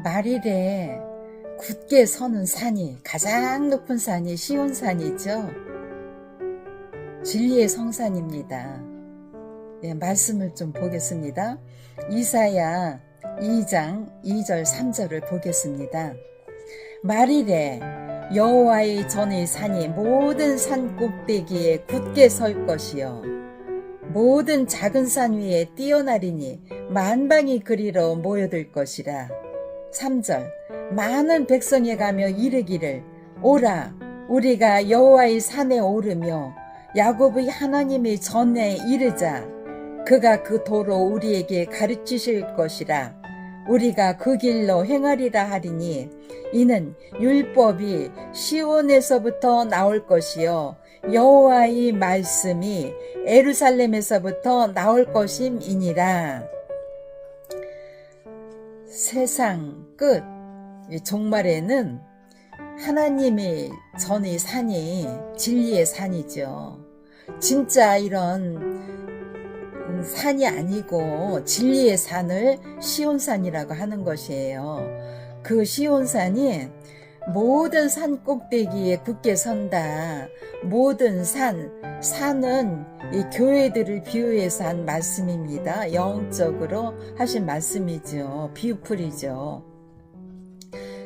말일에 굳게 서는 산이, 가장 높은 산이 시온산이죠. 진리의 성산입니다. 예, 말씀을 좀 보겠습니다. 이사야 2장 2절 3절을 보겠습니다. 말일에 여호와의 전의 산이 모든 산 꼭대기에 굳게 설 것이요 모든 작은 산 위에 뛰어나리니 만방이 그리로 모여들 것이라. 3절 많은 백성이 가며 이르기를 오라 우리가 여호와의 산에 오르며 야곱의 하나님의 전에 이르자. 그가 그 도로 우리에게 가르치실 것이라. 우리가 그 길로 행하리라 하리니 이는 율법이 시온에서부터 나올 것이요 여호와의 말씀이 예루살렘에서부터 나올 것임이니라. 세상 끝 종말에는 하나님의 전의 산이 진리의 산이죠. 진짜 이런 산이 아니고 진리의 산을 시온산이라고 하는 것이에요. 그 시온산이 모든 산 꼭대기에 굳게 선다. 모든 산은 이 교회들을 비유해서 한 말씀입니다. 영적으로 하신 말씀이죠. 비유풀이죠.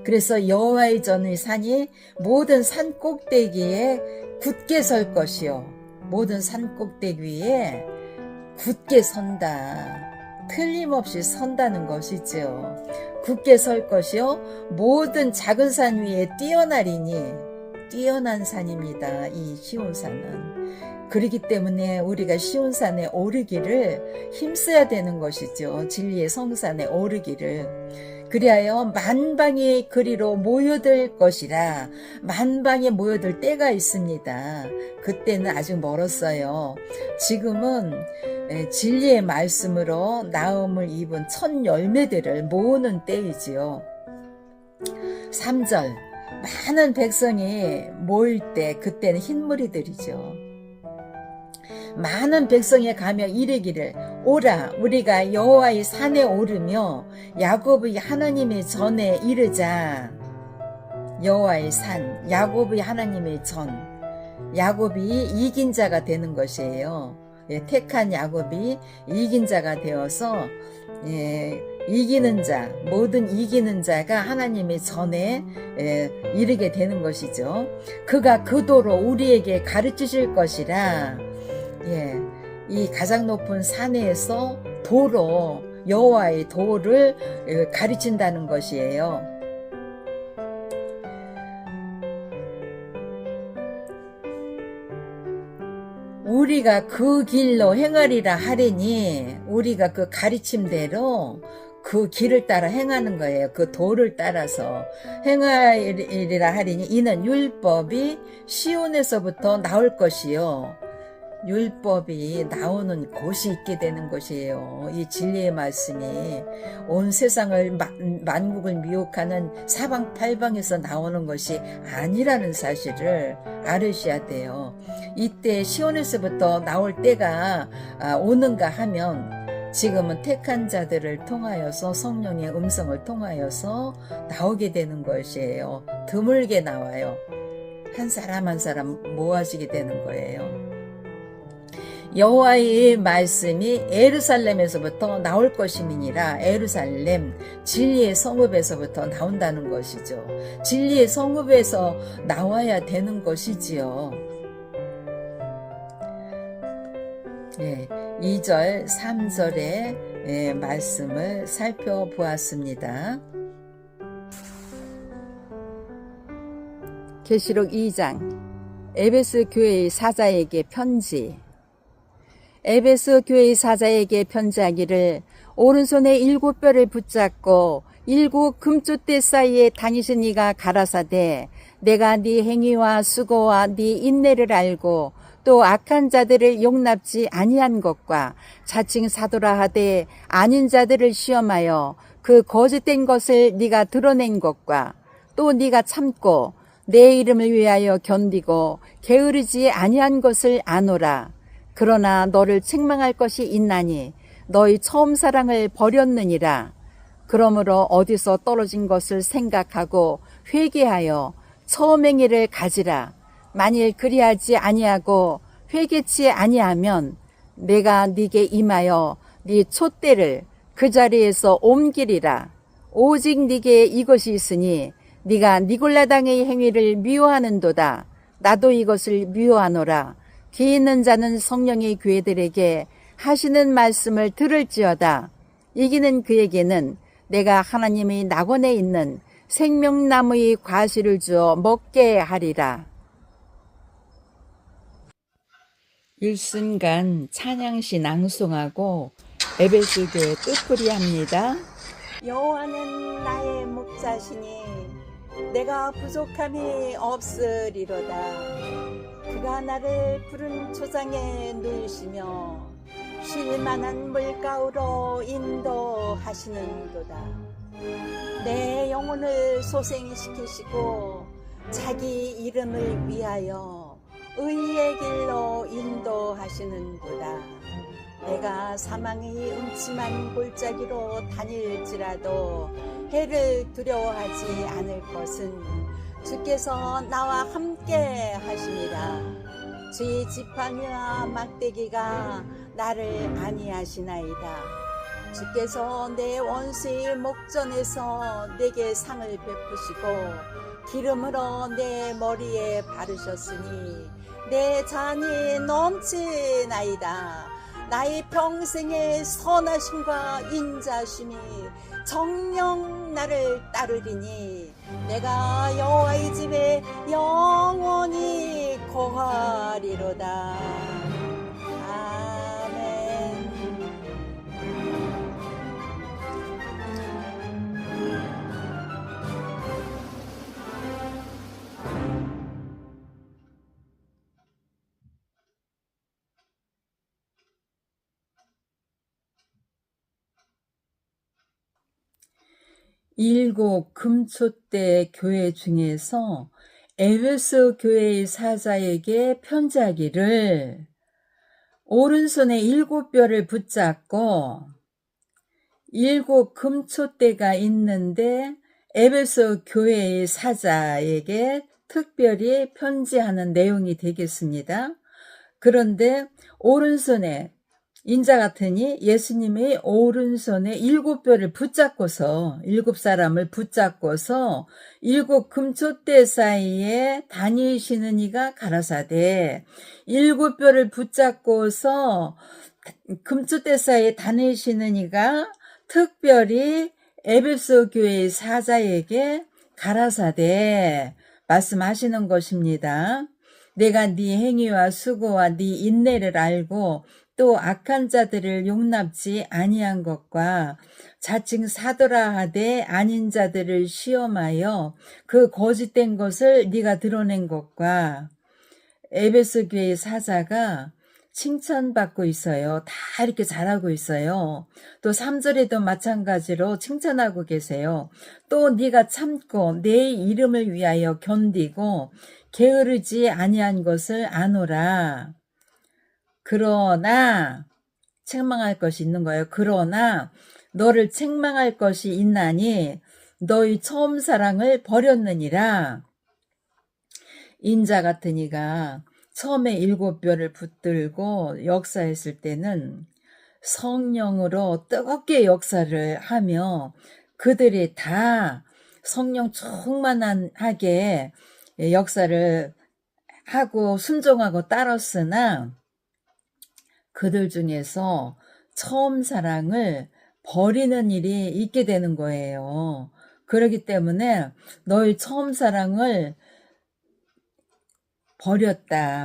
그래서 여호와의 전의 산이 모든 산 꼭대기에 굳게 설 것이요 모든 산 꼭대기 위에 굳게 선다. 틀림없이 선다는 것이죠. 굳게 설 것이요 모든 작은 산 위에 뛰어나리니 뛰어난 산입니다. 이 시온산은. 그렇기 때문에 우리가 시온산에 오르기를 힘써야 되는 것이죠. 진리의 성산에 오르기를. 그리하여 만방이 그리로 모여들 것이라. 만방에 모여들 때가 있습니다. 그때는 아직 멀었어요. 지금은 진리의 말씀으로 나음을 입은 첫 열매들을 모으는 때이지요. 3절 많은 백성이 모일 때 그때는 흰무리들이죠. 많은 백성이 가며 이르기를 오라 우리가 여호와의 산에 오르며 야곱의 하나님의 전에 이르자. 여호와의 산, 야곱의 하나님의 전. 야곱이 이긴 자가 되는 것이에요. 택한 야곱이 이긴 자가 되어서 이기는 자, 모든 이기는 자가 하나님의 전에 이르게 되는 것이죠. 그가 그 도로 우리에게 가르치실 것이라. 이 가장 높은 산에서 도로, 여호와의 도를 가르친다는 것이에요. 우리가 그 길로 행하리라 하리니 우리가 그 가르침대로 그 길을 따라 행하는 거예요. 그 도를 따라서 행하리라 하리니 이는 율법이 시온에서부터 나올 것이요 율법이 나오는 곳이 있게 되는 것이에요. 이 진리의 말씀이 온 세상을 만국을 미혹하는 사방팔방에서 나오는 것이 아니라는 사실을 알으셔야 돼요. 이때 시온에서부터 나올 때가 오는가 하면 지금은 택한 자들을 통하여서 성령의 음성을 통하여서 나오게 되는 것이에요. 드물게 나와요. 한 사람 한 사람 모아지게 되는 거예요. 여호와의 말씀이 예루살렘에서부터 나올 것임이니라. 예루살렘 진리의 성읍에서부터 나온다는 것이죠. 진리의 성읍에서 나와야 되는 것이지요. 2절 3절의 말씀을 살펴보았습니다. 계시록 2장 에베소 교회의 사자에게 편지. 에베소 교회의 사자에게 편지하기를 오른손에 7뼈를 붙잡고 7 금쪽대 사이에 다니신 이가 가라사대 내가 네 행위와 수고와 네 인내를 알고 또 악한 자들을 용납지 아니한 것과 자칭 사도라 하되 아닌 자들을 시험하여 그 거짓된 것을 네가 드러낸 것과 또 네가 참고 내 이름을 위하여 견디고 게으르지 아니한 것을 아노라. 그러나 너를 책망할 것이 있나니 너희 처음 사랑을 버렸느니라. 그러므로 어디서 떨어진 것을 생각하고 회개하여 처음 행위를 가지라. 만일 그리하지 아니하고 회개치 아니하면 내가 네게 임하여 네 촛대를 그 자리에서 옮기리라. 오직 네게 이것이 있으니 네가 니골라당의 행위를 미워하는도다. 나도 이것을 미워하노라. 귀 있는 자는 성령의 교회들에게 하시는 말씀을 들을지어다. 이기는 그에게는 내가 하나님의 낙원에 있는 생명나무의 과실을 주어 먹게 하리라. 일순간 찬양시 낭송하고 에베소 교회 뜻풀이 합니다. 여호와는 나의 목자시니 내가 부족함이 없으리로다. 그가 나를 푸른 초장에 누이시며 쉴만한 물가으로 인도하시는도다. 내 영혼을 소생시키시고 자기 이름을 위하여 의의 길로 인도하시는도다. 내가 사망의 음침한 골짜기로 다닐지라도 해를 두려워하지 않을 것은 주께서 나와 함께 하심이라. 주의 지팡이와 막대기가 나를 안위하시나이다. 주께서 내 원수의 목전에서 내게 상을 베푸시고 기름으로 내 머리에 바르셨으니 내 잔이 넘치나이다. 나의 평생의 선하심과 인자심이 정녕 나를 따르리니 내가 여호와의 집에 영원히 거하리로다. 아멘. 일곱 금초대 교회 중에서 에베소 교회의 사자에게 편지하기를 오른손에 일곱 뼈를 붙잡고 일곱 금초대가 있는데 에베소 교회의 사자에게 특별히 편지하는 내용이 되겠습니다. 그런데 오른손에 인자 같으니 예수님의 오른손에 일곱 뼈를 붙잡고서 일곱 사람을 붙잡고서 일곱 금촛대 사이에 다니시는 이가 가라사대 일곱 뼈를 붙잡고서 금촛대 사이에 다니시는 이가 특별히 에베소 교회의 사자에게 가라사대 말씀하시는 것입니다. 내가 네 행위와 수고와 네 인내를 알고 또 악한 자들을 용납지 아니한 것과 자칭 사도라 하되 아닌 자들을 시험하여 그 거짓된 것을 네가 드러낸 것과 에베소 교회의 사자가 칭찬받고 있어요. 다 이렇게 잘하고 있어요. 또 3절에도 마찬가지로 칭찬하고 계세요. 또 네가 참고 내 이름을 위하여 견디고 게으르지 아니한 것을 아노라. 그러나 책망할 것이 있는 거예요. 그러나 너를 책망할 것이 있나니 너희 처음 사랑을 버렸느니라. 인자 같은 이가 처음에 일곱 뼈를 붙들고 역사했을 때는 성령으로 뜨겁게 역사를 하며 그들이 다 성령 충만하게 역사를 하고 순종하고 따랐으나 그들 중에서 처음 사랑을 버리는 일이 있게 되는 거예요. 그렇기 때문에 너희 처음 사랑을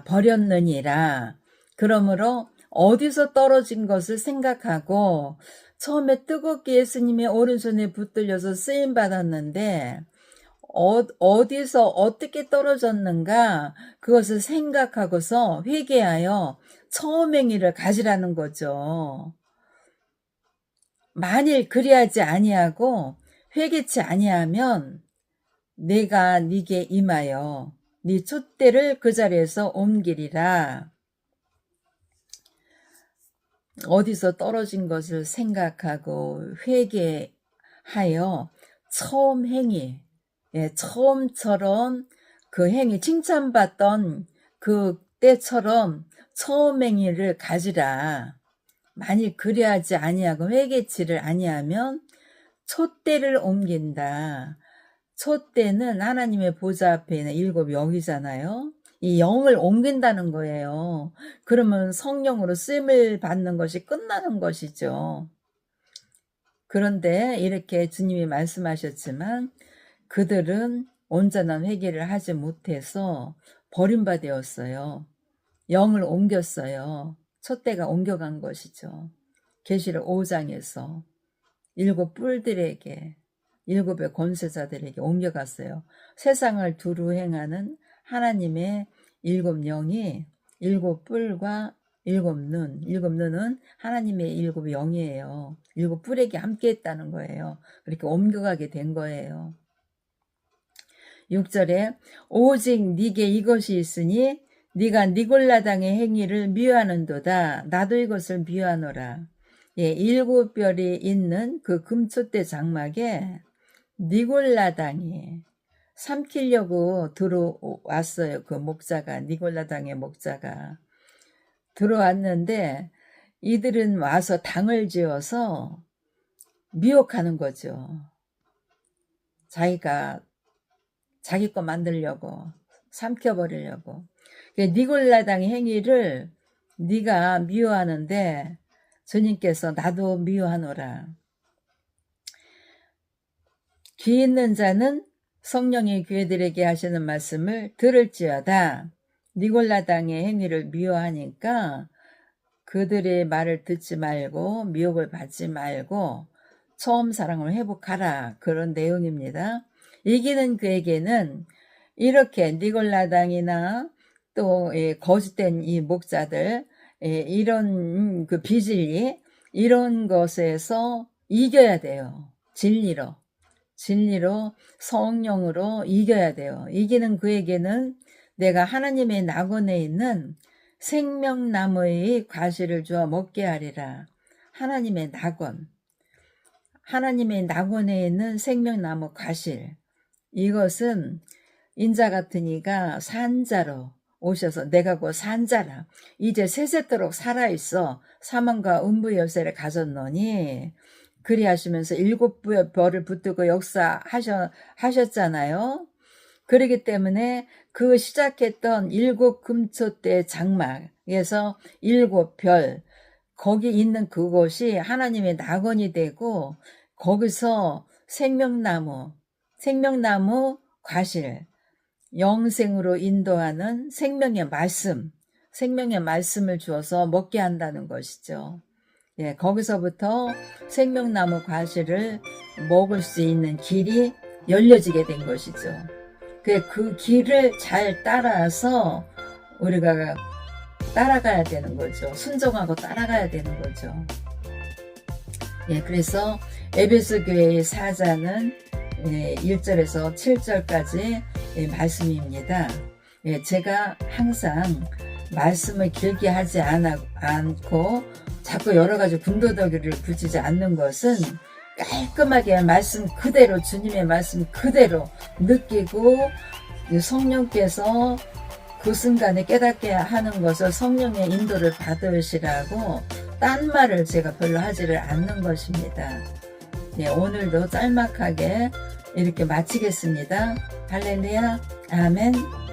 버렸느니라. 그러므로 어디서 떨어진 것을 생각하고 처음에 뜨겁게 예수님의 오른손에 붙들려서 쓰임받았는데 어디서 어떻게 떨어졌는가 그것을 생각하고서 회개하여 처음 행위를 가지라는 거죠. 만일 그리하지 아니하고 회개치 아니하면 내가 네게 임하여 네 촛대를 그 자리에서 옮기리라. 어디서 떨어진 것을 생각하고 하여 처음 행위, 처음처럼 그 행위, 칭찬받던 그 때처럼 처음 행위를 가지라. 만일 그리하지 아니하고 회개치를 아니하면 촛대를 옮긴다. 촛대는 하나님의 보좌 앞에 있는 7영이잖아요. 이 영을 옮긴다는 거예요. 그러면 성령으로 쓰임을 받는 것이 끝나는 것이죠. 그런데 이렇게 주님이 말씀하셨지만 그들은 온전한 회개를 하지 못해서 버림받았어요. 영을 옮겼어요. 촛대가 옮겨간 것이죠. 계시록 5장에서 7뿔들에게 7의 권세자들에게 옮겨갔어요. 세상을 두루 행하는 하나님의 7영이 7뿔과 7눈, 7눈은 하나님의 7영이에요. 7뿔에게 함께 했다는 거예요. 그렇게 옮겨가게 된 거예요. 6절에 오직 네게 이것이 있으니 네가 니골라당의 행위를 미워하는도다. 나도 이것을 미워하노라. 7별이 있는 그 금촛대 장막에 니골라당이 삼키려고 들어왔어요. 그 목자가, 니골라당의 목자가 들어왔는데 이들은 와서 당을 지어서 미혹하는 거죠. 자기 거 만들려고, 삼켜버리려고. 니골라당의 행위를 네가 미워하는데 주님께서 나도 미워하노라. 귀 있는 자는 성령의 교회들에게 하시는 말씀을 들을지어다. 니골라당의 행위를 미워하니까 그들의 말을 듣지 말고 미혹을 받지 말고 처음 사랑을 회복하라. 그런 내용입니다. 이기는 그에게는 이렇게 니골라당이나 또 거짓된 이 목자들, 이런 그 비진리, 이런 것에서 이겨야 돼요. 진리로 성령으로 이겨야 돼요. 이기는 그에게는 내가 하나님의 낙원에 있는 생명나무의 과실을 주어 먹게 하리라. 하나님의 낙원에 있는 생명나무 과실, 이것은 인자 같은 이가 산자로 오셔서 내가 곧 산자라 이제 세세토록 살아있어 사망과 음부 열쇠를 가졌노니 그리하시면서 7별을 붙들고 역사하셨잖아요. 그렇기 때문에 그 시작했던 7금촛대 장막에서 7별, 거기 있는 그곳이 하나님의 낙원이 되고 거기서 생명나무 과실, 영생으로 인도하는 생명의 말씀을 주어서 먹게 한다는 것이죠. 거기서부터 생명나무 과실을 먹을 수 있는 길이 열려지게 된 것이죠. 그 길을 잘 따라서 우리가 따라가야 되는 거죠. 순종하고 따라가야 되는 거죠. 그래서 에베소 교회의 사자는 1절에서 7절까지 말씀입니다. 제가 항상 말씀을 길게 하지 않고 자꾸 여러 가지 군더더기를 붙이지 않는 것은 깔끔하게 말씀 그대로, 주님의 말씀 그대로 느끼고 성령께서 그 순간에 깨닫게 하는 것을 성령의 인도를 받으시라고 딴 말을 제가 별로 하지를 않는 것입니다. 오늘도 짤막하게 이렇게 마치겠습니다. 할렐루야, 아멘.